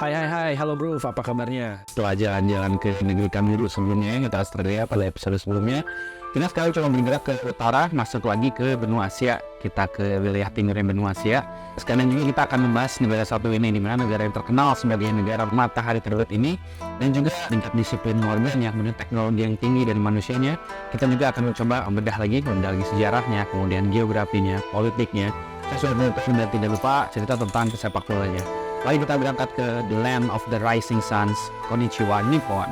Hai, halo bro, apa kabarnya? Setelah jalan-jalan ke negeri kami dulu sebelumnya, kita Australia pada episode sebelumnya, kita sekarang coba bergerak ke utara, masuk lagi ke benua Asia. Kita ke wilayah timur benua Asia. Sekarang juga kita akan membahas negara satu ini, di mana negara yang terkenal sebagai negara matahari terbit ini, dan juga tingkat disiplin warganya, kemudian teknologi yang tinggi dari manusianya. Kita juga akan mencoba membedah lagi sejarahnya, kemudian geografinya, politiknya. Dan tidak lupa cerita tentang sepak bolanya. Lalu kita berangkat ke The Land of the Rising Suns, Konnichiwa Nippon.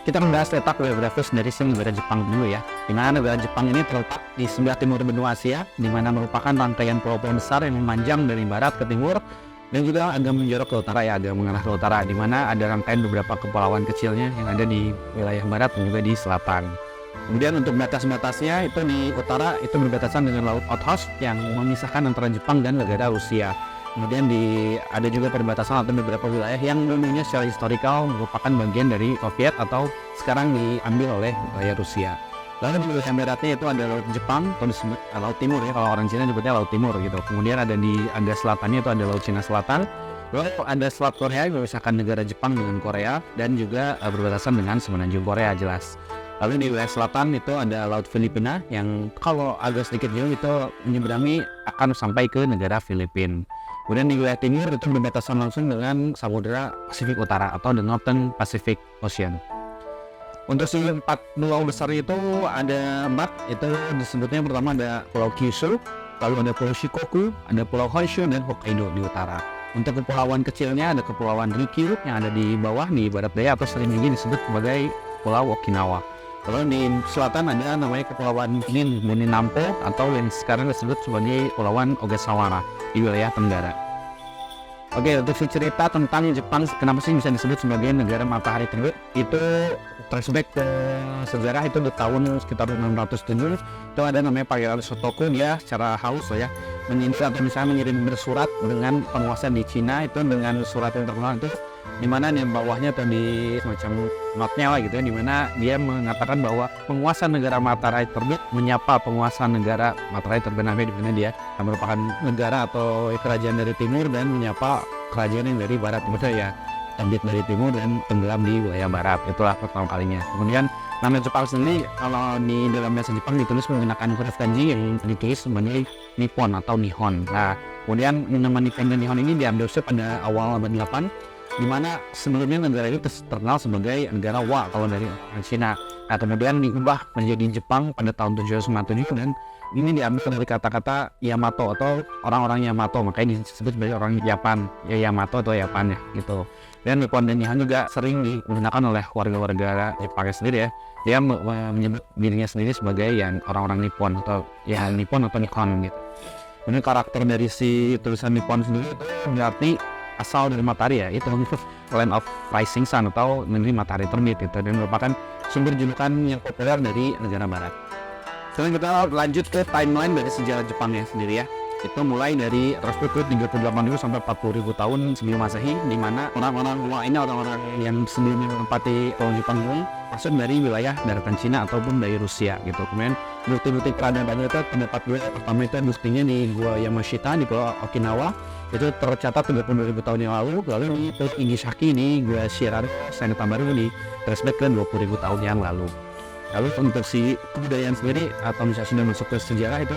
Kita membahas letak geografis dari negara Jepang dulu ya. Di mana negara Jepang ini terletak di sebelah timur benua Asia, di mana merupakan rangkaian pulau-pulau besar yang memanjang dari barat ke timur dan juga agak menjorok ke utara ya, agak mengarah ke utara, di mana ada rangkaian beberapa kepulauan kecilnya yang ada di wilayah barat dan juga di selatan. Kemudian untuk batas-batasnya itu di utara itu berbatasan dengan Laut Okhotsk yang memisahkan antara Jepang dan negara Rusia. Kemudian ada juga perbatasan atau beberapa wilayah yang dulunya secara historikal merupakan bagian dari Soviet atau sekarang diambil oleh wilayah Rusia. Lalu di wilayah baratnya itu ada Laut Jepang atau disebut Laut Timur ya, kalau orang Cina nyebutnya Laut Timur gitu. Kemudian ada di agak selatannya itu ada Laut Cina Selatan. Lalu ada Selat Korea yang memisahkan negara Jepang dengan Korea dan juga berbatasan dengan semenanjung Korea jelas. Lalu di wilayah selatan itu ada Laut Filipina yang kalau agak sedikit jauh itu menyeberangi akan sampai ke negara Filipina. Kemudian di wilayah timur itu berbatasan langsung dengan Samudra Pasifik Utara atau the Northern Pacific Ocean. Untuk empat pulau besar itu ada empat, itu disebutnya pertama ada Pulau Kyushu, lalu ada Pulau Shikoku, ada Pulau Honshu dan Hokkaido di utara. Untuk kepulauan kecilnya ada Kepulauan Ryukyu yang ada di bawah di barat daya atau sering juga disebut sebagai Pulau Okinawa. Lalu di selatan ada namanya Kepulauan Moninampo atau yang sekarang disebut sebagai Kepulauan Ogasawara di wilayah Tenggara. Oke, untuk cerita tentang Jepang, kenapa sih bisa disebut sebagai negara matahari terbit, itu flashback ke sejarah itu di tahun sekitar 607 itu ada namanya Pangeran Shotoku, dia secara halus ya mengirim bersurat dengan penguasa di Cina itu dengan surat yang terkenal itu dimana di bawahnya atau di semacam notnya lah gitu ya, dimana dia mengatakan bahwa penguasa negara matahari terbit menyapa penguasa negara matahari terbit, dimana dia merupakan negara atau kerajaan dari timur dan menyapa kerajaan yang dari barat, ya terbit dari timur dan tenggelam di wilayah barat. Itulah pertama kalinya. Kemudian nama Jepang sendiri kalau di dalam bahasa Jepang ditulis menggunakan huruf kanji yang ditulis sebagai Nippon atau Nihon. Nah, kemudian nama Nippon dan Nihon ini diambil pada awal abad 8, di mana sebelumnya negara itu terkenal sebagai negara Wa kalau dari orang Cina. Nah, kemudian diubah menjadi Jepang pada tahun 797 dan ini diambil dari kata-kata Yamato atau orang-orang Yamato, makanya disebut sebagai orang Japan, ya Yamato atau Japan ya gitu. Dan Nippon dan Nihon juga sering digunakan oleh warga-warga Jepang sendiri ya. Dia menyebut dirinya sendiri sebagai yang orang-orang Nippon atau ya Nippon atau Nihon gitu. Ini karakter dari si tulisan Nippon sendiri itu berarti asal dari matahari ya, itu Land of Rising Sun atau negeri matahari terbit itu, dan merupakan sumber julukan yang populer dari negara barat. Sekarang kita lanjut ke timeline dari sejarah Jepangnya sendiri ya. Itu mulai dari Raspberry 38.000 sampai 40.000 tahun sebelum Masehi, di mana orang-orang yang sebelumnya menempati pulau Jepang ini masuk dari wilayah daratan Cina ataupun dari Rusia gitu. Kemudian bukti-bukti peradaban itu pendapat gue pertama itu buktinya di Gua Yamashita di Pulau Okinawa itu tercatat 30.000 tahun yang lalu. Lalu di Igisaki ini Gua Shiraru Sanetabaru di flashback ke 20.000 tahun yang lalu. Lalu untuk si kebudayaan sendiri atau misalnya sudah masuk ke sejarah itu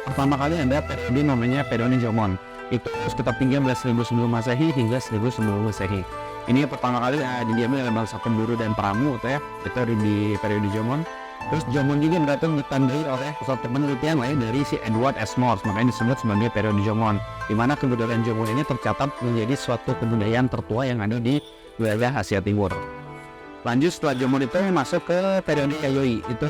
pertama kali ada periode namanya periode Jomon. Itu sekitar 13.000 sebelum Masehi hingga 1.000 sebelum Masehi. Ini pertama kali didiami oleh bangsa pemburu dan pramu gitu ya. Itu di periode Jomon. Terus Jomon juga ditandai oleh pusat penelitian lain dari si Edward S. Morse, makanya disebut sebagai periode Jomon, di mana kebudayaan Jomon ini tercatat menjadi suatu kebudayaan tertua yang ada di wilayah Asia Timur. Lanjut setelah Jomon itu masuk ke periode Yayoi, itu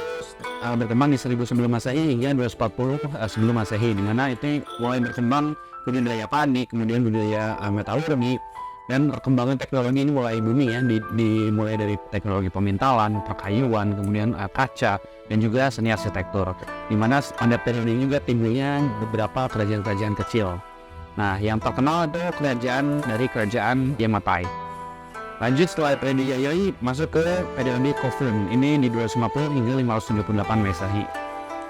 berkembang di 1000 sebelum Masehi hingga 240 sebelum Masehi, di mana itu mulai berkembang budaya panik, kemudian budaya metalurgi, dan perkembangan teknologi ini mulai booming ya, dimulai dari teknologi pemintalan, perkayuan, kemudian kaca, dan juga seni arsitektur, di mana pada periode ini juga timbulnya beberapa kerajaan-kerajaan kecil. Nah, yang terkenal itu kerajaan Yamatai. Lanjut setelah periode Yayoi masuk ke periode Kofun, ini di 250 hingga 578 Masehi,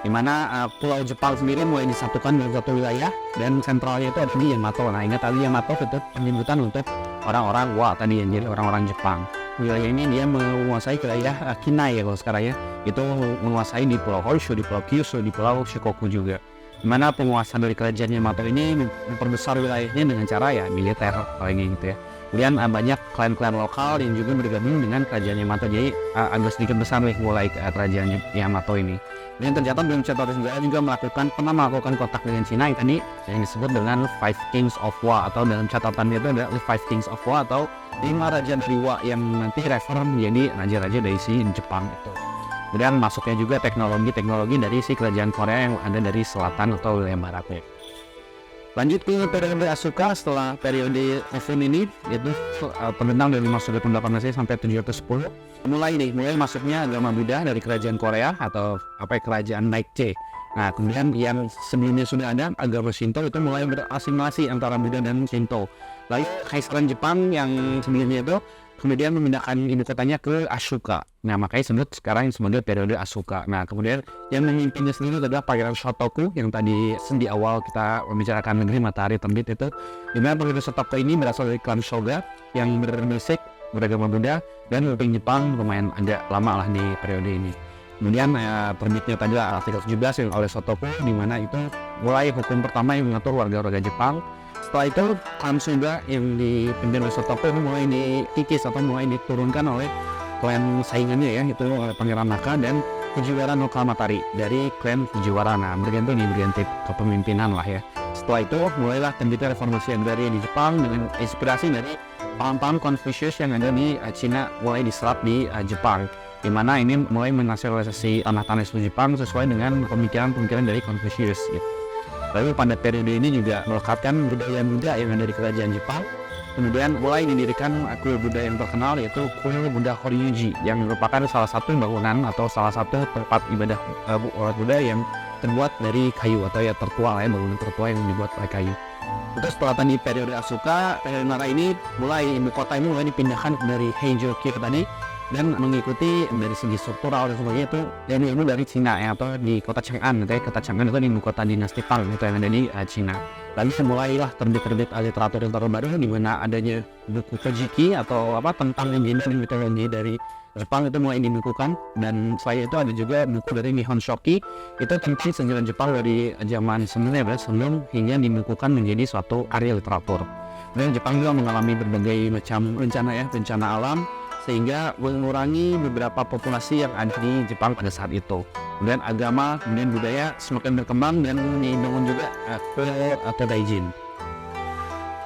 di mana pulau Jepang sendiri mulai disatukan dalam satu wilayah dan sentralnya itu ada di Yamato. Nah, ingat tadi Yamato itu penyebutan untuk orang-orang Wa tadi, yang jadi orang-orang Jepang. Wilayah ini dia menguasai wilayah Kinai ya kalau sekarang ya, itu menguasai di Pulau Honshu, di Pulau Kyushu, di Pulau Shikoku juga. Dimana penguasa dari kerajaan Yamato ini memperbesar wilayahnya dengan cara ya militer paling gitu ya. Kemudian banyak klan-klan lokal yang juga bergabung dengan kerajaan Yamato, jadi agak sedikit besar nih mulai kerajaan Yamato ini. Dan tercatat dalam catatan sejarah juga pernah melakukan kontak dengan Cina yang tadi yang disebut dengan Five Kings of Wa, atau dalam catatannya itu ada Five Kings of Wa atau 5 raja dari Wa yang nanti refer menjadi raja-raja dari si Jepang itu. Kemudian masuknya juga teknologi dari si kerajaan Korea yang ada dari selatan atau wilayah baratnya. Lanjut ke periode Asuka. Setelah periode Ofen ini, yaitu terbenang dari 518 sampai 710, mulai masuknya agama Buddha dari kerajaan Korea atau kerajaan Naekje. Nah, kemudian yang sebelumnya sudah ada agama Shinto itu mulai berasimilasi antara Buddha dan Shinto. Lalu Kaisaran Jepang yang sebelumnya itu kemudian memindahkan ibu kotanya ke Asuka. Nah, makanya sekarang disebut periode Asuka. Nah, kemudian yang memimpinnya sendiri adalah Pangeran Shotoku yang tadi di awal kita membicarakan negeri matahari terbit itu. Dimana Pangeran Shotoku ini berasal dari klan Shoga yang beragama Buddha dan memimpin Jepang lumayan agak lama lah di periode ini. Kemudian terbitnya tadi artikel 17 yang oleh Shotoku, di mana itu mulai hukum pertama yang mengatur warga-warga Jepang. Setelah itu klan Sunda yang dipimpin oleh Shotoku mulai dikikis atau mulai diturunkan oleh klan saingannya ya, itu Pangeran Naka dan Fujiwara no Kamatari dari klan Fujiwara. Nah, berganti kepemimpinan lah ya. Setelah itu mulailah terbitnya reformasi agraria di Jepang dengan inspirasi dari paham-paham Confucius yang ada di Cina mulai diserap di Jepang, di mana ini mulai menasionalisasi tanah-tanah Jepang sesuai dengan pemikiran-pemikiran dari Confucius gitu. Lalu pada periode ini juga melekatkan budaya Buddha yang ada di kerajaan Jepang. Kemudian mulai didirikan kuil Buddha yang terkenal, yaitu kuil Buddha Horyuji, yang merupakan salah satu bangunan atau salah satu tempat ibadah umat Buddha yang terbuat dari kayu atau ya tertua ya, bangunan tertua yang dibuat oleh kayu. Terus setelah tadi periode Asuka, periode Nara ini ibu kota ini mulai dipindahkan dari Heijō-kyo tadi, dan mengikuti dari segi struktural dan sebagainya itu ilmu dari Cina ya, atau di kota Chang'an. Kota Chang'an itu di ibu kota dinasti Tang itu yang ada di Cina. Lalu mulailah terbit literatur yang terbaru di mana adanya buku Kojiki atau tentang legenda dan mitologi dari Jepang itu mulai dibukukan. Dan selain itu ada juga buku dari Nihon Shoki, itu tentang sejarah Jepang dari zaman sebelum hingga dibukukan menjadi suatu karya literatur. Dan Jepang juga mengalami berbagai macam bencana alam, sehingga mengurangi beberapa populasi yang ada di Jepang pada saat itu. Kemudian agama, kemudian budaya semakin berkembang dan dibangun juga ke Taijin.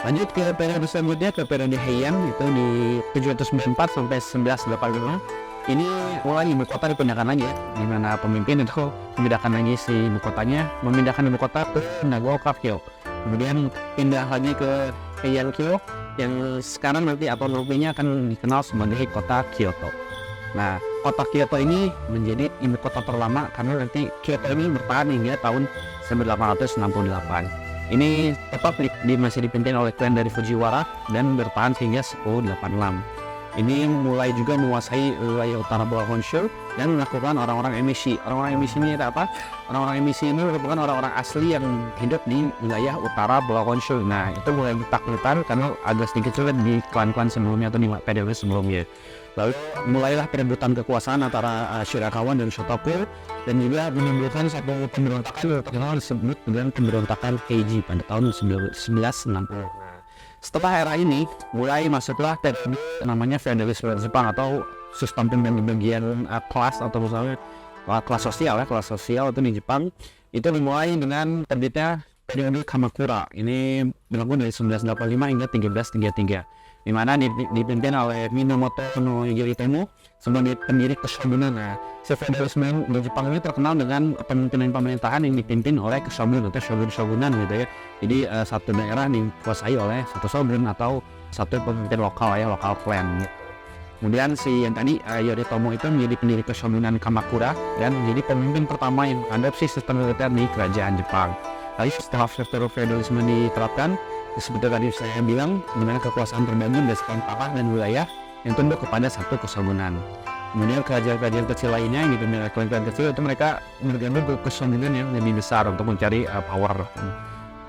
Lanjut ke periode selanjutnya, ke periode Heian, itu di 794 sampai 1985. Ini mulai ibu kota dipindahkan lagi ya, di mana pemimpin itu memindahkan lagi si ibu kotanya, memindahkan ibu kota ke Nagaoka-kyo. Kemudian pindah lagi ke Heian-kyo, yang sekarang nanti atau nantinya akan dikenal sebagai kota Kyoto. Nah, kota Kyoto ini menjadi ibu kota terlama karena nanti Kyoto ini bertahan hingga tahun 1868. Ini tetap masih dipimpin oleh klan dari Fujiwara dan bertahan hingga 1086. Ini mulai juga menguasai wilayah utara Pulau Honshu dan melakukan orang-orang emisi. Orang-orang emisi ini apa? Orang-orang emisi ini merupakan orang-orang asli yang hidup di wilayah utara Pulau Honshu. Nah, itu mulai bertaklukkan karena agak sedikit sulit di klan-klan sebelumnya atau di periode sebelumnya. Lalu mulailah perebutan kekuasaan antara Shirakawa dan Shotoku, dan juga menimbulkan satu pemberontakan yang terkenal disebut dengan pemberontakan Heiji pada tahun 1960. Setelah era ini, mulai masuklah namanya feodalisme Jepang atau sistem pembagian kelas atau misalnya kelas sosial itu di Jepang. Itu dimulai dengan terbitnya periode Kamakura. Ini berlaku dari 1985 hingga 1333. Di mana dipimpin oleh Minamoto no Yoritomo sebagai pendiri keshogunan. Nah, feodalisme di Jepang ini terkenal dengan pemimpinan pemerintahan yang dipimpin oleh shogun atau shogunan gitu ya. Jadi satu daerah dikuasai oleh satu shogun atau satu pemimpin lokal lokal clan gitu. Kemudian si yang tadi Yoritomo itu menjadi pendiri keshogunan Kamakura dan menjadi pemimpin pertama yang mengadopsi sistem militer di kerajaan Jepang. Lalu setelah feodalisme diterapkan, seperti tadi saya bilang, dimana kekuasaan terbagi berdasarkan tanah dan wilayah yang tunduk kepada satu keshogunan. Kemudian kerajaan-kerajaan kecil lainnya yang dipimpin oleh klan kecil itu mereka bergantung ke keshogunan yang lebih besar untuk mencari power.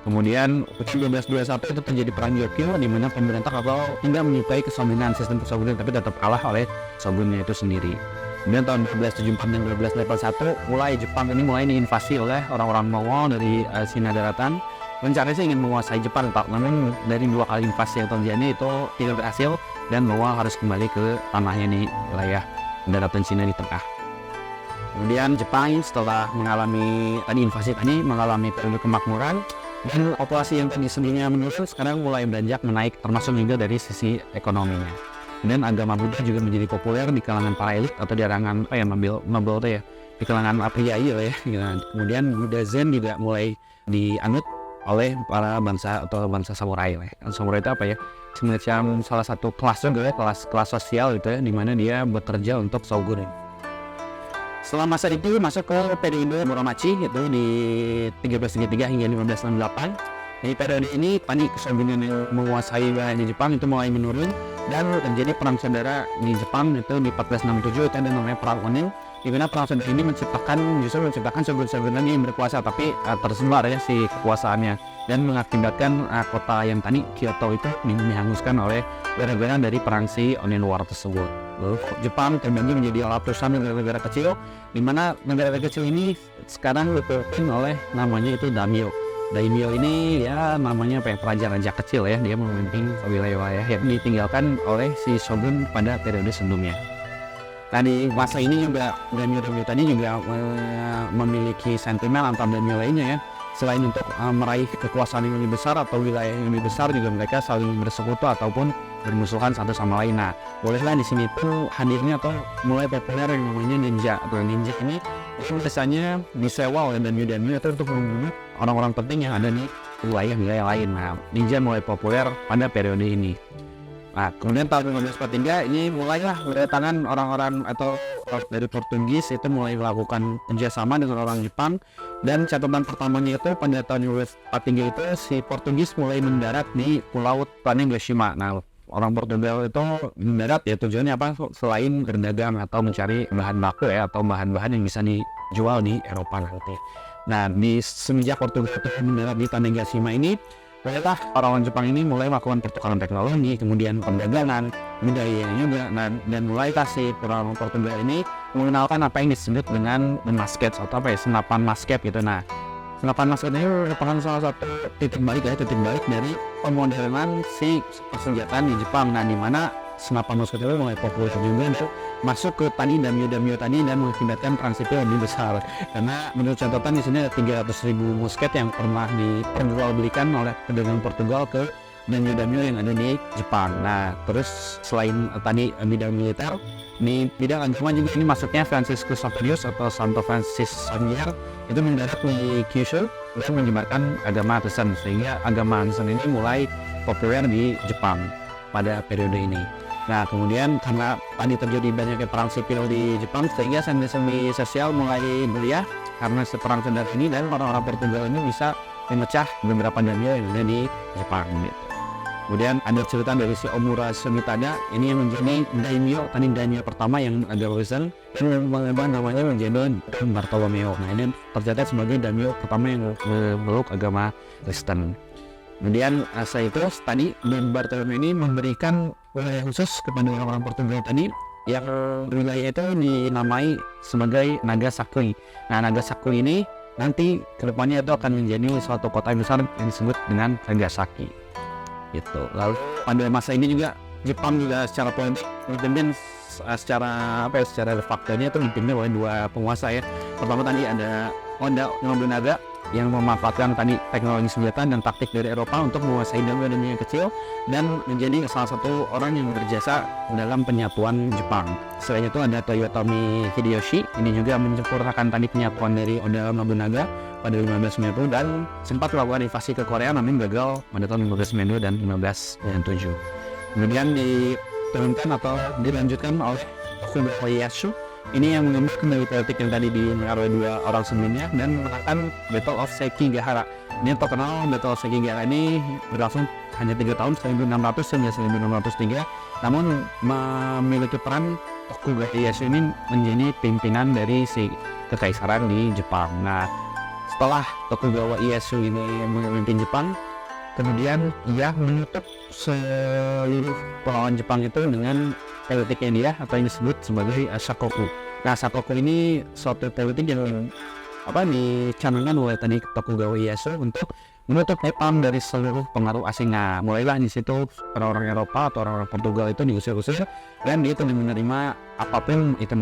Kemudian 1921 itu terjadi perang Yokyo di mana pemerintah atau tidak menyukai kesombongan sistem persaudaraan tapi tetap kalah oleh shogunnya itu sendiri. Kemudian tahun 1274 dan 1281 mulai Jepang ini mulai diinvasi oleh orang-orang Mongol dari Cina daratan. Rencananya sih ingin menguasai Jepang, namun dari 2 kali invasi yang terjadi itu tidak berhasil dan Mongol harus kembali ke tanahnya di wilayah daratan Cina di tengah. Kemudian Jepang setelah mengalami invasi tadi mengalami periode kemakmuran dan populasi yang tadi sebelumnya menurun sekarang mulai beranjak menaik termasuk juga dari sisi ekonominya. Dan agama Buddha juga menjadi populer di kalangan para elit atau di kalangan nobel tuh ya, di kalangan priai ya. Kemudian Buddha Zen juga mulai dianut oleh para bangsa atau bangsa samurai lah. Samurai itu apa ya? Semacam salah satu kelas juga ya, kelas sosial gitu ya, di mana dia bekerja untuk shogun. Setelah masa itu masuk ke periode Muromachi itu di 1333 hingga 1568. Di periode ini panik kesombongan yang menguasai wilayah Jepang itu mulai menurun dan terjadi perang saudara di Jepang itu di 1467 itu ada namanya perang Onin, di mana perang saudara ini menciptakan shogun-shogun yang berkuasa tapi tersebar ya si kekuasaannya dan mengakibatkan kota yang tadi Kyoto itu dihanguskan oleh gara-gara dari perang si Onin War tersebut. Lalu Jepang terbagi menjadi ratusan negara-negara kecil, di mana negara kecil ini sekarang dipimpin oleh namanya itu daimyo. Daimyo ini ya namanya raja-raja kecil ya, dia memimpin wilayah-wilayah yang ditinggalkan oleh si shogun pada periode sebelumnya. Nah di masa ini juga daimyo tadi juga memiliki sentimen antar daimyo lainnya ya. Selain untuk meraih kekuasaan yang lebih besar atau wilayah yang lebih besar, juga mereka saling bersekutu ataupun bermusuhan satu sama lain. Nah, bolehlah di sini tuh hadirnya atau mulai populer yang namanya ninja. Atau ninja ini biasanya disewa oleh daimyo itu untuk membunuh orang-orang penting yang ada di wilayah lain. Nah, ninja mulai populer pada periode ini. Nah, kemudian tahun 1543 ini mulailah kedatangan orang-orang atau dari Portugis itu mulai melakukan kerjasama dengan orang Jepang, dan catatan pertamanya itu pada tahun 1543 itu si Portugis mulai mendarat di Pulau Tanegashima. Nah, orang Portugal itu mendarat ya tujuannya apa? Selain berdagang atau mencari bahan baku ya atau bahan-bahan yang bisa dijual di Eropa nanti. Nah, di semenjak Portugal itu mendarat di Tanegashima ini, ternyata orang-orang Jepang ini mulai melakukan pertukaran teknologi, kemudian perdagangan, budaya juga, dan mulai kasih orang Portugal ini mengenalkan apa yang disebut dengan muskets atau senapan musket gitu. Nah, senapan musket ini merupakan salah satu titik balik dari pemodelan si persenjataan di Jepang. Nah, di mana senapan musket itu mulai populer juga untuk masuk ke daimyo tadi dan mengakibatkan perang sipil lebih besar. Karena menurut catatan di sini ada 300.000 musket yang pernah diperjualbelikan oleh pedagang Portugal ke daimyo yang ada di Jepang. Nah, terus selain tadi bidang militer, di bidang agama juga ini masuknya Franciscus Xaverius atau Santo Francis Xavier itu mendarat di Kyushu dan menyebarkan agama Kristen, sehingga agama Kristen ini mulai populer di Jepang pada periode ini. Nah, kemudian karena tadi terjadi banyaknya perang sipil di Jepang, sehingga sendi-sendi sosial mulai belia karena perang saudara ini, dan orang-orang Portugal ini bisa memecah beberapa daimyo yang ada di Jepang gitu. Kemudian ada cerita dari si Omura Sumitada, ini yang menjadi daimyo pertama yang ada Kristen, dan namanya menjadi Don Bartolomeo. Nah, ini tercatat sebagai daimyo pertama yang memeluk agama Kristen. Kemudian setelah itu tadi Don Bartolomeo ini memberikan wilayah khusus kepada orang Portugal tadi, yang wilayah itu dinamai sebagai Nagasaki. Nah, Nagasaki ini nanti kedepannya itu akan menjadi suatu kota besar yang disebut dengan Nagasaki gitu. Lalu pada masa ini juga Jepang juga secara politik dipimpin secara de facto-nya itu dipimpin oleh 2 penguasa ya. Pertama tadi ada Oda Nobunaga yang memanfaatkan tadi teknologi senjata dan taktik dari Eropa untuk menguasai daimyo yang kecil dan menjadi salah satu orang yang berjasa dalam penyatuan Jepang. Selain itu ada Toyotomi Hideyoshi, ini juga menyempurnakan tadi penyatuan dari Oda Nobunaga pada 1590 dan sempat melakukan invasi ke Korea namun gagal pada tahun 1592 dan 1597. Kemudian diturunkan atau dilanjutkan oleh Tokugawa Ieyasu, ini yang mengambil kendali politik yang tadi dimengaruhi 2 orang sebelumnya dan memenangkan Battle of Sekigahara. Ini terkenal Battle of Sekigahara ini berlangsung hanya 3 tahun, 1600 hingga 1603. Namun memiliki peran Tokugawa Ieyasu ini menjadi pimpinan dari si kekaisaran di Jepang. Nah, setelah Tokugawa Ieyasu ini memimpin Jepang, kemudian ia menutup seluruh perlawanan Jepang itu dengan politiknya dia atau yang disebut sebagai Shakoku. Nah, Shakoku ini suatu politik yang dicanangkan oleh tadi Tokugawa Ieyasu untuk menutup Jepang dari seluruh pengaruh asing. Nah, mulailah di situ orang-orang Eropa atau orang-orang Portugal itu diusir-usir dan dia tidak menerima apapun itu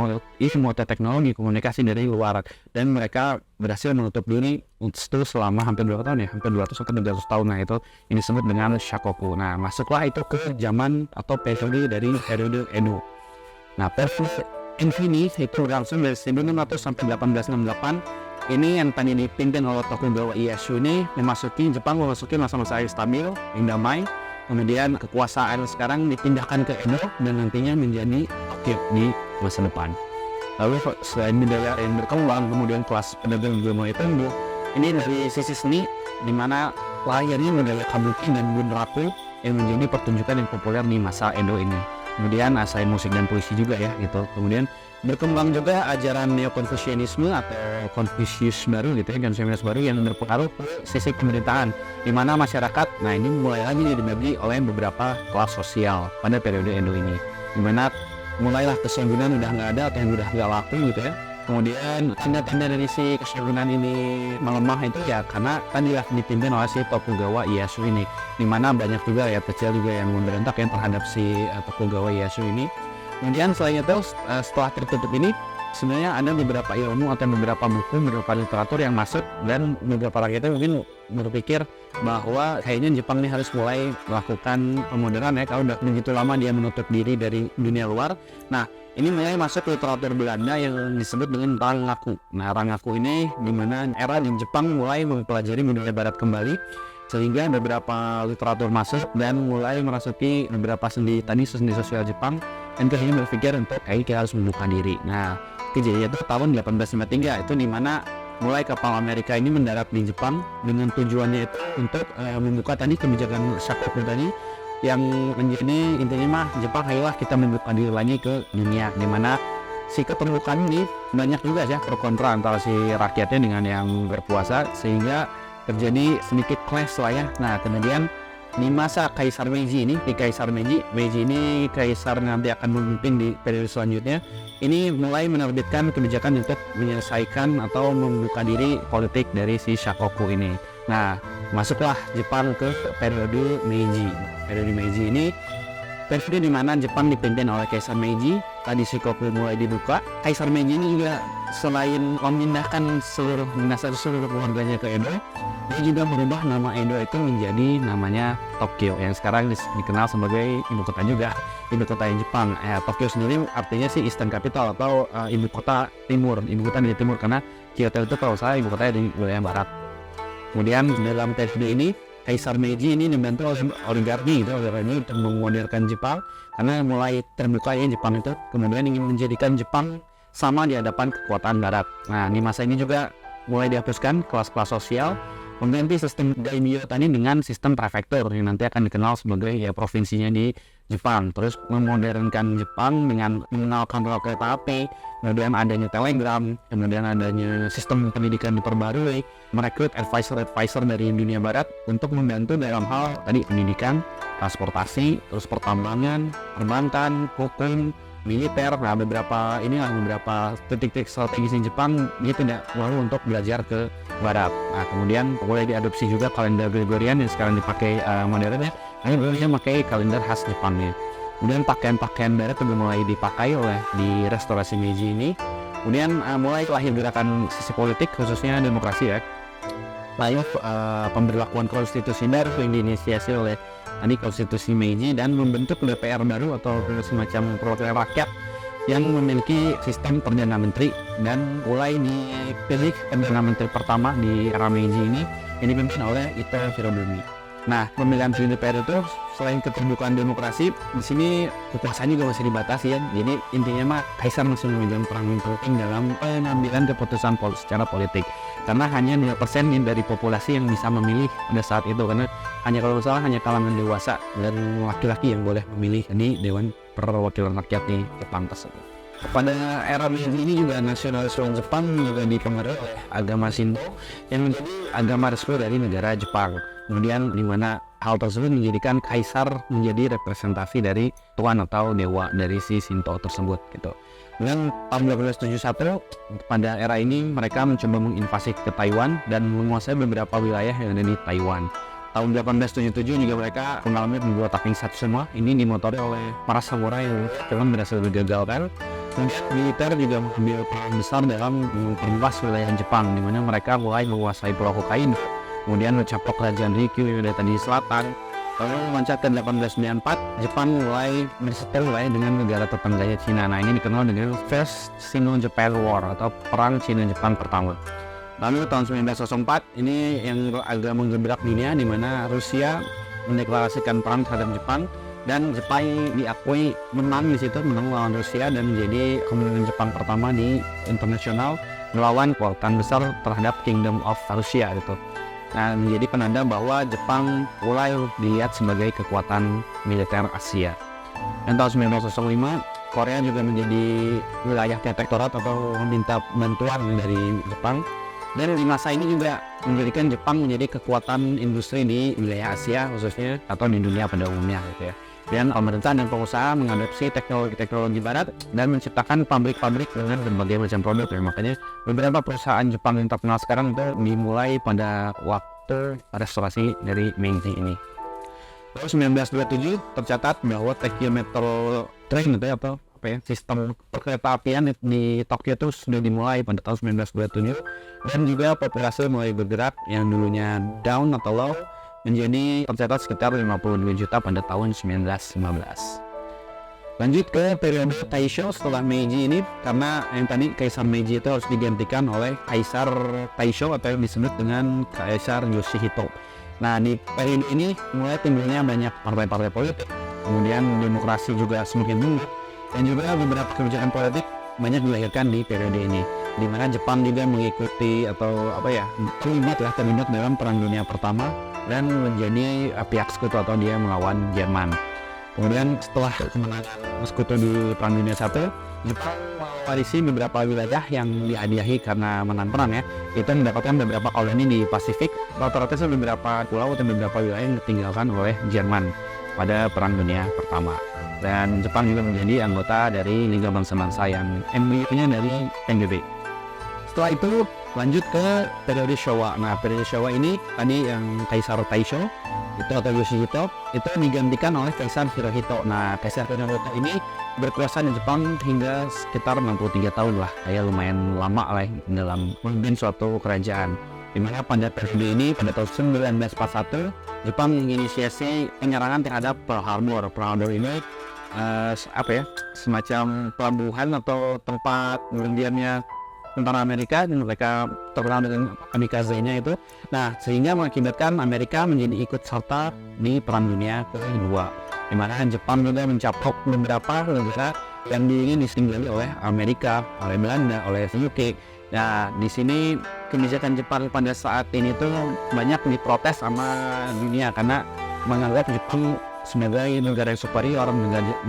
mau teknologi komunikasi dari luar, dan mereka berhasil menutup diri itu selama hampir 2 tahun ya, hampir 200 sampai 300 tahun. Nah, itu ini disebut dengan Shakoku. Nah, masuklah itu ke zaman atau periode dari periode Edo. Nah, periode ini itu langsung dari 1900 sampai 1868. Ini yang tadi dipimpin oleh Tokugawa Ieyasu ini memasuki masa-masa yang stabil, yang damai. Kemudian kekuasaan sekarang dipindahkan ke Edo dan nantinya menjadi Tokyo di masa depan. Lalu selain budaya yang berkembang, kemudian kelas pedagang juga mulai tumbuh. Ini dari sisi seni, di mana lahirnya budaya kabuki dan bunraku yang menjadi pertunjukan yang populer di masa Edo ini. Kemudian selain musik dan puisi juga ya gitu. Kemudian berkembang juga ajaran neo-konfusianisme atau Konfusius baru gitu ya, Konfusius baru yang berpengaruh ke sisi pemerintahan, di mana masyarakat, nah ini mulai lagi dibagi oleh beberapa kelas sosial pada periode Edo ini, di mana mulailah kesogunan udah nggak ada atau yang udah nggak laku gitu ya. Kemudian tanda-tanda dari si kesogunan ini melemah itu ya karena tadilah dipimpin oleh si Tokugawa Ieyasu ini, di mana banyak juga ya kecil juga yang memberontak yang terhadap si Tokugawa Ieyasu ini. Kemudian selain itu setelah tertutup ini sebenarnya ada beberapa ilmu atau beberapa buku, beberapa literatur yang masuk, dan beberapa rakyat mungkin berpikir bahwa kayaknya Jepang ini harus mulai melakukan pemodernan ya, kalau udah begitu lama dia menutup diri dari dunia luar. Nah, ini mulai masuk literatur Belanda yang disebut dengan Rangaku. Nah, Rangaku ini dimana era di Jepang mulai mempelajari budaya Barat kembali, sehingga beberapa literatur masuk dan mulai merasuki beberapa sendi sosial Jepang, dan akhirnya berpikir untuk kita harus membuka diri. Nah, kejadian itu tahun 1853 itu dimana mulai kapal Amerika ini mendarat di Jepang dengan tujuannya itu untuk membuka tadi kebijakan Shakoku tadi, yang menjadi intinya mah Jepang ayolah kita membuka diri lagi ke dunia, dimana si keterbukaan ini banyak juga ya pro kontra antara si rakyatnya dengan yang berkuasa, sehingga terjadi sedikit clash lah ya. Nah, kemudian di masa Kaisar Meiji ini, Meiji ini kaisar nanti akan memimpin di periode selanjutnya, ini mulai menerbitkan kebijakan untuk menyelesaikan atau membuka diri politik dari si Shakoku ini. Nah, masuklah Jepang ke periode Meiji. Periode Meiji ini periode di mana Jepang dipimpin oleh Kaisar Meiji. Tadi Shikoku mulai dibuka. Kaisar Meiji ini juga selain memindahkan seluruh keluarganya ke Edo, dia juga merubah nama Edo itu menjadi namanya Tokyo, yang sekarang dikenal sebagai ibu kota juga, ibu kota Jepang. Tokyo sendiri artinya sih Eastern Capital atau ibu kota timur, ibu kota di timur, karena Kyoto itu kalau saya ibu kota di wilayah barat. Kemudian dalam periode ini Kaisar Meiji ini dibantu oleh oligarki gitu, ini untuk memodernkan Jepang, karena mulai terbuka ya Jepang itu, kemudian ingin menjadikan Jepang sama di hadapan kekuatan barat. Nah, di masa ini juga mulai dihapuskan kelas-kelas sosial, mengganti sistem daimyo tadi dengan sistem prefektur yang nanti akan dikenal sebagai ya provinsinya di Jepang. Terus memodernkan Jepang dengan mengenalkan rel kereta api, kemudian adanya telegram, kemudian adanya sistem pendidikan diperbarui, merekrut advisor dari dunia barat untuk membantu dalam hal tadi pendidikan, transportasi, terus pertambangan, perbankan, hukum, militer. Nah, beberapa titik-titik strategis di Jepang dia tidak perlu untuk belajar ke barat. Nah, kemudian mulai diadopsi juga kalender Gregorian yang sekarang dipakai modern ya. Nah, dia pakai kalender khas Jepang ya. Kemudian pakaian barat juga mulai dipakai oleh di restorasi Meiji ini. Kemudian mulai lahir gerakan sisi politik, khususnya demokrasi ya. Lalu pemberlakuan konstitusi baru yang diinisiasi oleh tadi konstitusi Meiji, dan membentuk DPR baru atau semacam perwakilan rakyat yang memiliki sistem perdana menteri, dan mulai dipilih perdana menteri pertama di era Meiji ini yang dipimpin oleh Ito Hirobumi. Nah, pemilihan DPR itu selain keterbukaan demokrasi, di sini kekuasaan juga masih dibatasi ya. Jadi intinya mah kaisar masih memegang peran penting dalam pengambilan keputusan secara politik. Karena hanya 2% dari populasi yang bisa memilih pada saat itu, karena kalau salah hanya kalangan dewasa dan laki-laki yang boleh memilih di Dewan Perwakilan Rakyat di Jepang tersebut. Pada era Meiji ini juga nasionalisme Jepang juga dipengaruhi oleh agama Shinto yang menjadi agama resmi dari negara Jepang. Kemudian di mana hal tersebut menjadikan kaisar menjadi representasi dari tuan atau dewa dari si Shinto tersebut gitu. Dengan tahun 1871 pada era ini mereka mencoba menginvasi ke Taiwan dan menguasai beberapa wilayah yang ada di Taiwan. Tahun 1877 juga mereka mengalami pemberontakan Satsuma. Ini dimotori oleh para samurai yang memang berhasil digagalkan. Kemudian militer juga mengambil peran besar dalam memperluas wilayah Jepang, di mana mereka mulai menguasai Pulau Hokkaido, kemudian mencaplok kerajaan Ryukyu dari tadi selatan. Lalu meloncat ke 1894, Jepang mulai bersetel wilayah dengan negara tetangganya Cina. Nah, ini dikenal dengan First Sino-Japan War atau Perang Cina-Jepang pertama. Lalu tahun 1904 ini yang agak menggebrak dunia, di mana Rusia mendeklarasikan perang terhadap Jepang dan Jepang diakui menang di situ, menang melawan Rusia dan menjadi kemenangan Jepang pertama di internasional melawan kekuatan besar terhadap Kingdom of Rusia gitu. Nah, menjadi penanda bahwa Jepang mulai dilihat sebagai kekuatan militer Asia. Dan tahun 1905 Korea juga menjadi wilayah protektorat atau meminta bantuan dari Jepang. Dan di masa ini juga menjadikan Jepang menjadi kekuatan industri di wilayah Asia khususnya atau di dunia pada umumnya gitu ya. Dan pemerintah dan pengusaha mengadopsi teknologi barat dan menciptakan pabrik-pabrik dengan berbagai macam produk ya. Makanya beberapa perusahaan Jepang yang terkenal sekarang itu dimulai pada waktu restorasi dari Meiji ini. Tahun 1927 tercatat bahwa Tokyo Metro Train itu atau sistem perkereta apian di Tokyo itu sudah dimulai pada tahun 1927 dan juga populasi mulai bergerak yang dulunya down atau low menjadi tercatat sekitar 52 juta pada tahun 1915. Lanjut ke periode Taisho setelah Meiji ini, karena yang tadi Kaisar Meiji itu harus digantikan oleh Kaisar Taisho atau yang disebut dengan Kaisar Yoshihito. Nah, di periode ini mulai timbulnya banyak partai-partai politik, kemudian demokrasi juga semakin tumbuh. Dan juga beberapa kebijakan politik banyak dilahirkan di periode ini, di mana Jepang juga mengikuti atau terlibat dalam Perang Dunia Pertama dan menjadi pihak sekutu atau dia melawan Jerman. Kemudian setelah kemenangan sekutu di Perang Dunia I, Jepang mewarisi beberapa wilayah yang dihadiahi karena menang perang ya. Itu mendapatkan beberapa koloni di Pasifik, rata-rata beberapa pulau dan beberapa wilayah yang ditinggalkan oleh Jerman pada Perang Dunia Pertama. Dan Jepang juga menjadi anggota dari Liga Bangsa-Bangsa yang embryonya dari PBB. Setelah itu lanjut ke periode Showa. Nah, periode Showa ini tadi yang Kaisar Taisho itu atau Yoshihito itu digantikan oleh Kaisar Hirohito. Nah, Kaisar Hirohito ini berkuasa di Jepang hingga sekitar 63 tahun lah. Kayak lumayan lama lah dalam memimpin suatu kerajaan. Dimana pada periode ini pada tahun 1941 Jepang menginisiasi penyerangan terhadap Pearl Harbor. Pearl Harbor ini semacam pelabuhan atau tempat berdiamnya tentara Amerika, dan mereka terkenal dengan kamikaze-nya itu. Nah, sehingga mengakibatkan Amerika menjadi ikut serta di Perang Dunia Kedua, di mana Jepang juga mencaplok beberapa negara yang ingin ditinggali oleh Amerika, oleh Belanda, oleh UK. Nah, di sini kebijakan Jepang pada saat ini tuh banyak diprotes sama dunia karena menganggap Jepang sebagai negara yang superior,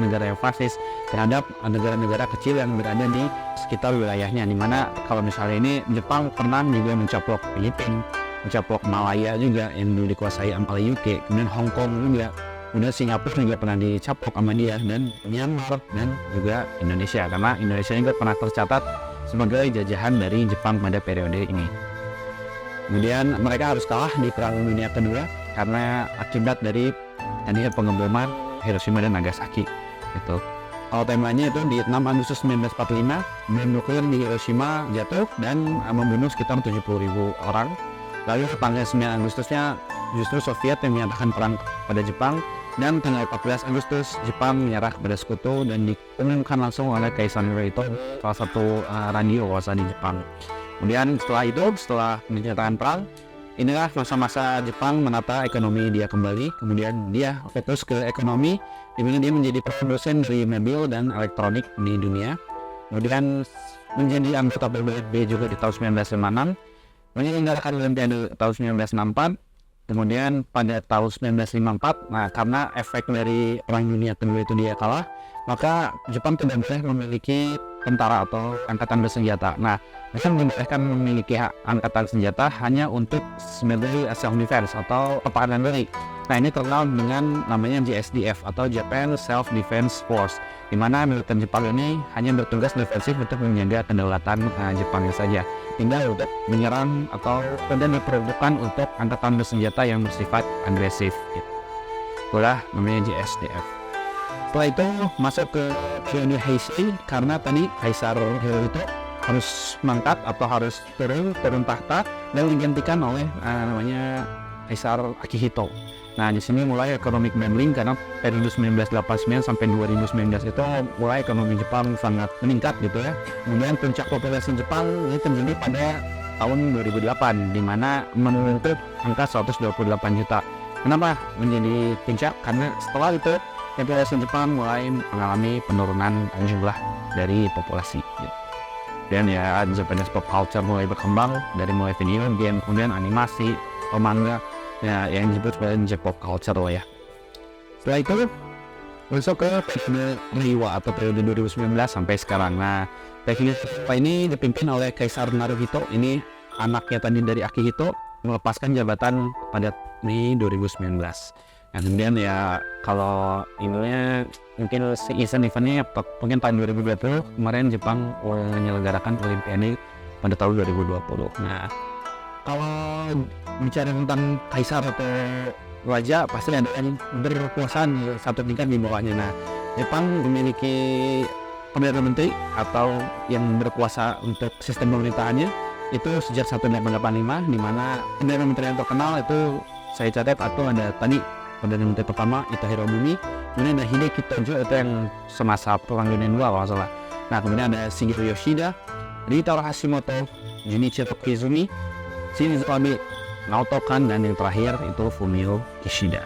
negara yang fasis terhadap negara-negara kecil yang berada di sekitar wilayahnya. Dimana kalau misalnya ini Jepang pernah juga mencaplok Filipina, mencaplok Malaya juga yang dulu dikuasai oleh UK, kemudian Hong Kong juga, kemudian Singapura juga pernah dicaplok sama dia, dan Myanmar dan juga Indonesia, karena Indonesia juga pernah tercatat sebagai jajahan dari Jepang pada periode ini. Kemudian mereka harus kalah di Perang Dunia Kedua karena akibat dari pengeboman Hiroshima dan Nagasaki itu. Kalau temanya itu di 6 Agustus 1945 bom nuklir di Hiroshima jatuh dan membunuh sekitar 70.000 orang. Lalu tanggal 9 Agustusnya justru Soviet yang menyatakan perang pada Jepang, dan tanggal 14 Agustus Jepang menyerah kepada sekutu dan diumumkan langsung oleh Kaisar Hirohito, salah satu radio kuasa di Jepang. Kemudian setelah menyatakan perang, inilah masa-masa Jepang menata ekonomi dia kembali. Kemudian dia fokus ke ekonomi, di mana dia menjadi produsen dari mobil dan elektronik di dunia. Kemudian menjadi anggota PBB juga di tahun 1956. Menyelenggarakan Olimpiade tahun 1964. Kemudian pada tahun 1954, nah karena efek dari Perang Dunia Kedua itu dia kalah, maka Jepang tidak boleh memiliki tentara atau angkatan bersenjata. Nah, mereka membolehkan memiliki angkatan senjata hanya untuk military self-defense atau pertahanan diri. Nah, ini terkenal dengan namanya JSDF atau Japan Self-Defense Force, di mana militer Jepang ini hanya bertugas defensif untuk menjaga kedaulatan Jepang saja, tinggal untuk menyerang atau dan diperuntukkan untuk angkatan bersenjata yang bersifat agresif. Itulah namanya JSDF. Setelah itu masuk ke periode Heisei, karena tadi Kaisar Hirohito harus mangkat atau harus turun tahta dan digantikan oleh namanya Kaisar Akihito. Nah, di sini mulai economic meddling karena periode 1989 sampai 2019 itu mulai ekonomi Jepang sangat meningkat gitu ya. Kemudian puncak populasi Jepang ini terjadi pada tahun 2008 di mana menyentuh angka 128 juta. Kenapa menjadi puncak? Karena setelah itu populasi Jepang mulai mengalami penurunan jumlah dari populasi gitu. Dan ya Japanese pop culture mulai berkembang dari mulai video game, kemudian animasi, manga, ya yang disebut sebagai J-pop culture lah ya. Setelah itu masuk ke periode Reiwa atau periode 2019 sampai sekarang. Nah, periode ini dipimpin oleh Kaisar Naruhito, ini anaknya tadi dari Akihito, melepaskan jabatan pada Mei 2019. Nah, kemudian ya kalau ininya mungkin event-eventnya mungkin tahun 2020 kemarin Jepang menyelenggarakan Olimpiade pada tahun 2020. Nah, kalau bicara tentang kaisar atau raja pasti ada yang berkekuasaan satu tingkat di bawahnya. Nah, Jepang memiliki perdana menteri atau yang berkuasa untuk sistem pemerintahannya itu sejak 1885, di mana perdana menteri yang terkenal itu saya catat atau ada tadi perdana menteri pertama Ito Hirobumi, kemudian ada Hideki Tojo itu yang semasa Perang Dunia II kalau salah. Nah, kemudian ada Shigeru Yoshida, Ryutaro Hashimoto, Junichiro Koizumi, Shinzo Abe, Naoto Kan, dan yang terakhir itu Fumio Kishida.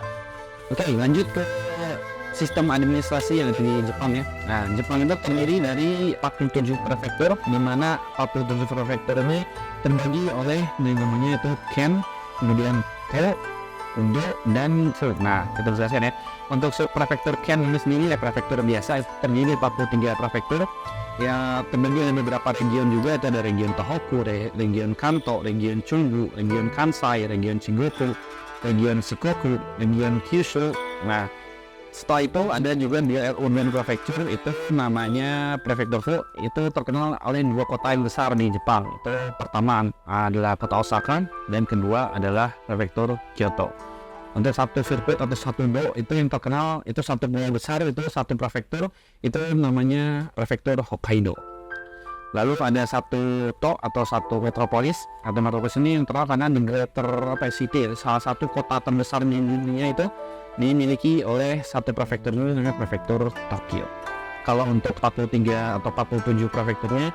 Oke, lanjut ke sistem administrasi yang ada di Jepang ya. Nah, Jepang itu terdiri dari 47 prefektur, di mana 47 prefektur ini terbagi oleh namanya itu Ken, kemudian Te, Udo, dan Sud. Nah, kita jelaskan ya. Untuk prefektur Ken ini sendiri ya prefektur biasa, terdiri dari 43 prefektur. Ya, terbagi oleh beberapa region juga, itu ada region Tohoku, region Kanto, region Chungju, region Kansai, region Shigoku, region Shikoku, region Kyushu. Nah, setelah itu ada juga di Urban Prefecture, itu namanya Prefektur Fu, itu terkenal oleh dua kota yang besar di Jepang. Itu pertama adalah kota Osaka, dan kedua adalah Prefektur Kyoto. Untuk satu sirkuit atau satu do itu yang terkenal, itu satu pulau besar, itu satu prefektur, itu namanya Prefektur Hokkaido. Lalu ada satu to atau satu metropolis, atau metropolis ini yang terkenal karena the Greater City, salah satu kota terbesar di dunia itu dimiliki oleh satu prefektur ini namanya Prefektur Tokyo. Kalau untuk 43 atau 47 prefekturnya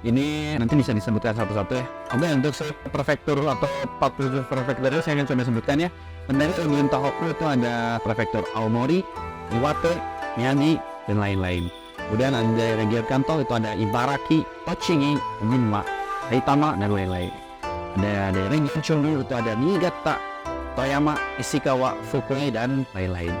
ini nanti bisa disebutkan satu-satu ya. Oke, untuk prefektur atau 47 prefektur itu saya akan coba sebutkan ya. Dari region Tohoku itu ada prefektur Aomori, Iwate, Miyagi, dan lain-lain. Kemudian ada region Kanto itu ada Ibaraki, Tochigi, Ginma, Saitama, dan lain-lain. Ada region Chungju itu ada Niigata, Toyama, Ishikawa, Fukui, dan lain-lain.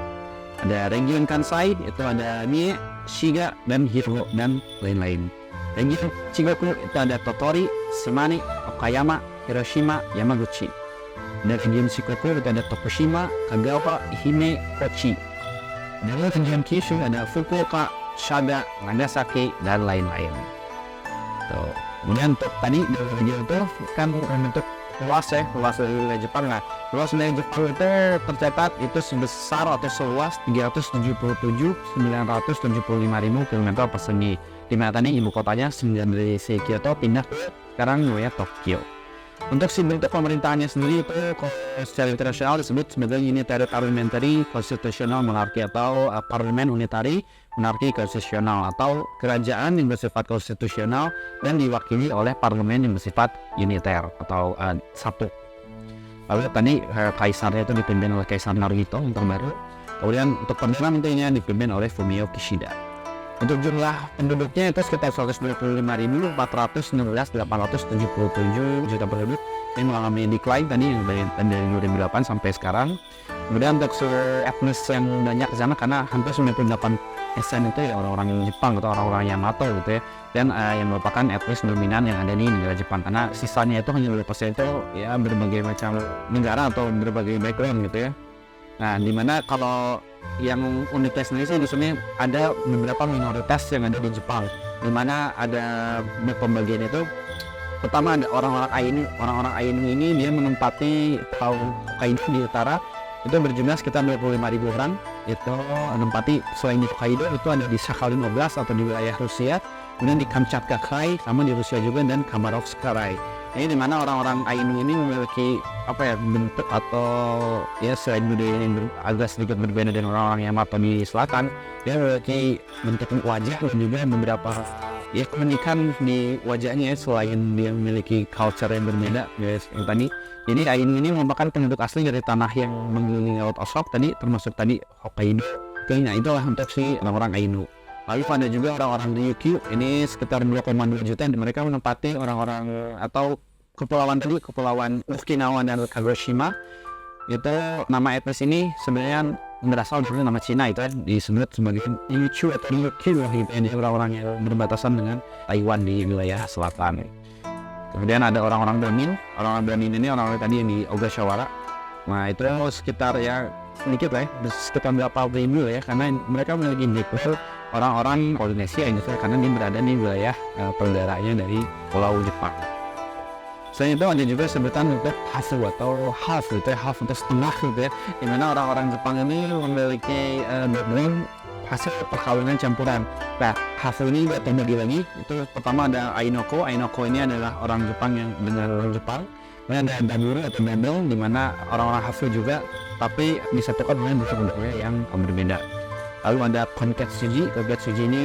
Ada region Kansai itu ada Mie, Shiga, dan Hiro, dan lain-lain. Region Shigoku itu ada Tottori, Shimane, Okayama, Hiroshima, Yamaguchi. Dari region Shikoku itu ada Tokushima, Kagawa, Ehime, Kochi. Dari region Kyushu ada Fukuoka, Shada, Nagasaki, dan lain-lain. Tuh. Kemudian untuk tadi dari region itu kan untuk luas ya, luas wilayah Jepang. Nah, luas wilayah Jepang itu tercatat itu sebesar atau seluas 377.975.000 km persegi. Di mana tadi ibu kotanya dari Kyoto pindah ke sekarang namanya Tokyo. Untuk bentuk pemerintahannya sendiri itu secara internasional disebut sebagai Unitary Parliamentary Constitutional Monarchy atau Parlemen Unitari Monarki Konstitusional atau kerajaan yang bersifat konstitusional dan diwakili oleh parlemen yang bersifat uniter atau satu. Lalu tadi kaisarnya itu dipimpin oleh Kaisar Naruhito yang terbaru. Kemudian untuk perdana menterinya dipimpin oleh Fumio Kishida. Untuk jumlah penduduknya itu sekitar 125.416.877 juta penduduk yang mengalami decline tadi dari 2008 sampai sekarang. Kemudian untuk etnis yang banyak ke sana karena hampir 98% Esan itu ya orang-orang Jepang atau orang-orang Yamato gitu ya, dan yang merupakan etnis dominan yang ada di negara Jepang, karena sisanya itu hanya 2% itu ya berbagai macam negara atau berbagai background gitu ya. Nah, dimana kalau yang uniknya sendiri sih di sini ada beberapa minoritas yang ada di Jepang, dimana ada pembagian itu. Pertama ada orang-orang Ainu. Orang-orang Ainu ini dia menempati pulau Hokkaido di utara, itu berjumlah sekitar 25.000 orang. Itu menempati selain di Hokkaido itu ada di Sakhalin Oblast atau di wilayah Rusia, kemudian di Kamchatka Krai sama di Rusia juga, dan Khabarovsk Krai. Ini dimana orang-orang Ainu ini memiliki bentuk atau ya selain budaya yang agak sedikit berbeda dengan orang-orang Yamato di selatan, dia memiliki bentuk wajah dan juga beberapa ya keunikan di wajahnya, selain dia memiliki culture yang berbeda guys yang tadi. Jadi Ainu ini merupakan penduduk asli dari tanah yang mengelilingi laut Oshok tadi, termasuk tadi Hokkaido. Oke, nah itulah untuk si orang-orang Ainu. Lalu ada juga orang-orang Ryukyu, ini sekitar 2,2 juta, dan mereka menempati orang-orang atau kepulauan tadi, kepulauan Okinawa dan Kagoshima. Itu nama etnis ini sebenarnya berasal dari nama Cina, itu disebut sebagai Ryukyu atau Ryukyu, ini orang-orang yang berbatasan dengan Taiwan di wilayah selatan. Kemudian ada orang-orang Danin. Orang-orang Danin ini orang-orang tadi yang di Ogasawara. Nah itu sekitar ya sedikit lah ya, sekitar berapa ribu ya, karena mereka memiliki background orang-orang Polinesia ini karena dia berada di wilayah perdaranya dari Pulau Jepang. Selain itu ada juga sebutan untuk hafu atau half gitu ya, half untuk setengah gitu ya, dimana orang-orang Jepang ini memiliki background hasil perkawinan campuran. Nah, hasil ini terbagi lagi. Itu pertama ada Ainoko. Ainoko ini adalah orang Jepang yang benar orang Jepang. Kemudian ada Daburu atau Dabel, dimana orang-orang hafu juga, tapi disatukan dengan budaya yang berbeda. Lalu ada Konketsuji. Konketsuji ini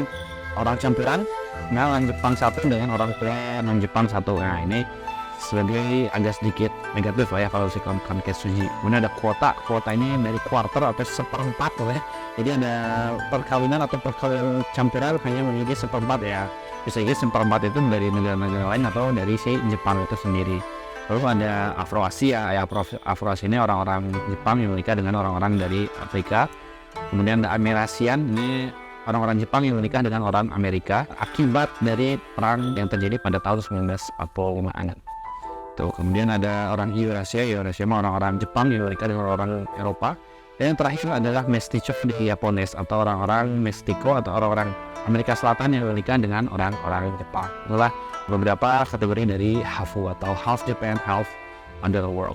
orang campuran, nah orang Jepang satu dengan orang Korea non Jepang satu. Nah ini sebagai agak sedikit negatif lah ya kalau si Konketsuji. Kemudian ada kuota. Kuota ini dari quarter atau seperempat lah ya. Jadi ada perkawinan atau perkawinan campuran hanya memiliki seperempat ya. Bisa jadi seperempat itu dari negara-negara lain atau dari si Jepang itu sendiri. Lalu ada Afroasia. Ya, Afroasia ini orang-orang Jepang yang menikah dengan orang-orang dari Afrika. Kemudian ada Amerasian, ini orang-orang Jepang yang menikah dengan orang Amerika akibat dari perang yang terjadi pada tahun 1945. Tuh, kemudian ada orang Eurasia. Eurasia orang-orang Jepang yang menikah dengan orang Eropa. Dan yang terakhir adalah Mesticho di Japones atau orang-orang Mestiko atau orang-orang Amerika Selatan yang menikah dengan orang-orang Jepang. Itulah beberapa kategori dari Hafu atau half Japan, half other world.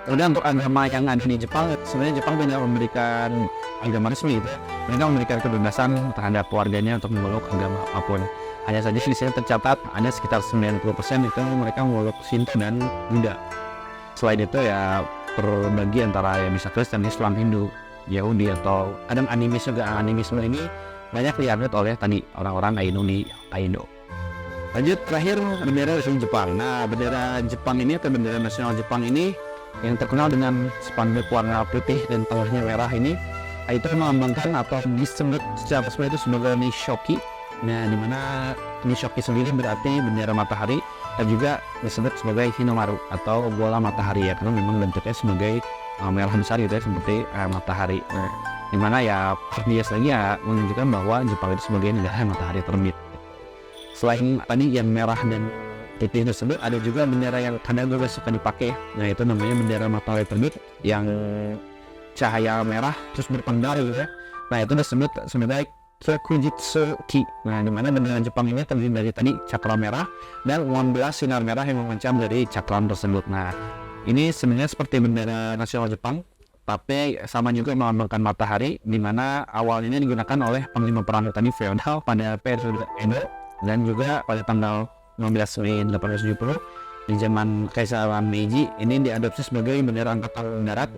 Kemudian untuk agama yang ada di Jepang, sebenarnya Jepang tidak memberikan agama resmi gitu. Mereka memberikan kebebasan terhadap warganya untuk memeluk agama apapun. Hanya saja di sini tercatat ada sekitar 90% itu mereka memeluk Shinto dan Buddha. Selain itu ya terbagi antara ya bisa Kristen, Islam, Hindu, Yahudi atau kadang animis juga. Animisme ini banyak dianut oleh tadi orang-orang Ainu di Hokkaido. Lanjut terakhir bendera nasional Jepang. Nah bendera Jepang ini atau bendera nasional Jepang ini yang terkenal dengan spanduk warna putih dan tengahnya merah ini, itu melambangkan atau disebut secara resmi itu sebagai Nishoki. Nah dimana Nishoki sendiri berarti bendera matahari, dan juga disebut sebagai Hinomaru atau bola matahari ya, karena memang bentuknya sebagai merah besar gitu ya, seperti matahari. Nah, dimana ya bias lagi ya menunjukkan bahwa Jepang itu sebagai negara matahari terbit. Selain tadi yang merah dan putih tersebut, ada juga bendera yang kadang juga suka dipakai. Nah itu namanya bendera matahari terbit yang cahaya merah terus berpendar gitu ya. Nah itu disebut sebagai Tsukujitsuki. Nah dimana bendera Jepang ini terdiri dari tadi cakra merah dan 18 sinar merah yang memancar dari cakram tersebut. Nah ini sebenarnya seperti bendera nasional Jepang, tapi sama juga melambangkan matahari, dimana awalnya digunakan oleh panglima perang tadi feodal pada periode Edo, dan juga pada tanggal 15 Mei 1870 di zaman Kaisaran Meiji ini diadopsi sebagai bendera angkatan darat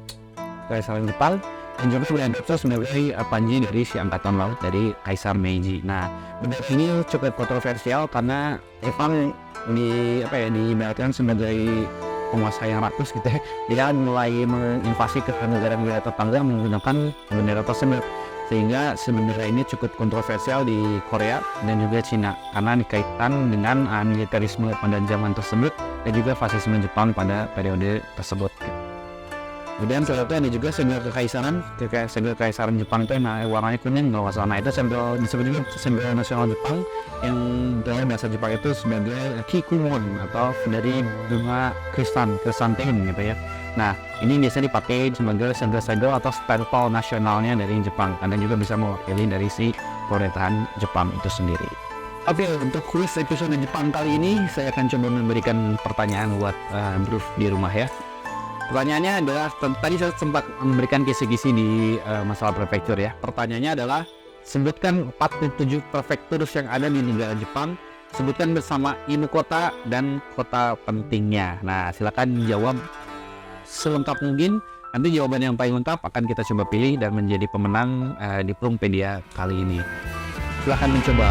Kaisaran Jepang, dan juga diadopsi sebagai panji dari si angkatan laut dari Kaisar Meiji. Nah bendera ini cukup kontroversial karena Jepang diibaratkan sebagai penguasa yang rakus gitu ya. Dia mulai menginvasi ke negara-negara tetangga menggunakan bendera tersebut, sehingga sebenarnya ini cukup kontroversial di Korea dan juga Cina karena dikaitkan dengan militerisme pada zaman tersebut dan juga fasisme Jepang pada periode tersebut. Kemudian selanjutnya ada juga simbol kekaisaran. Simbol kekaisaran Jepang itu yang warnanya kuning kalau nggak salah. Nah, itu simbol disebut juga simbol nasional Jepang yang dalam bahasa Jepang itu sebagai kikumon atau dari bunga krisantemum gitu ya. Nah, ini biasanya dipakai sebagai simbol atau stempel nasionalnya dari Jepang. Anda juga bisa mewakili dari si pemerintahan Jepang itu sendiri. Oke, untuk kuis episode Jepang kali ini saya akan coba memberikan pertanyaan buat Bro di rumah ya. Pertanyaannya adalah, tadi saya sempat memberikan kisi-kisi di masalah prefektur ya. Pertanyaannya adalah, sebutkan 47 prefektur yang ada di negara Jepang. Sebutkan bersama ibu kota dan kota pentingnya. Nah, silakan jawab selengkap mungkin. Nanti jawaban yang paling lengkap akan kita coba pilih dan menjadi pemenang di Prumpedia kali ini. Silakan mencoba.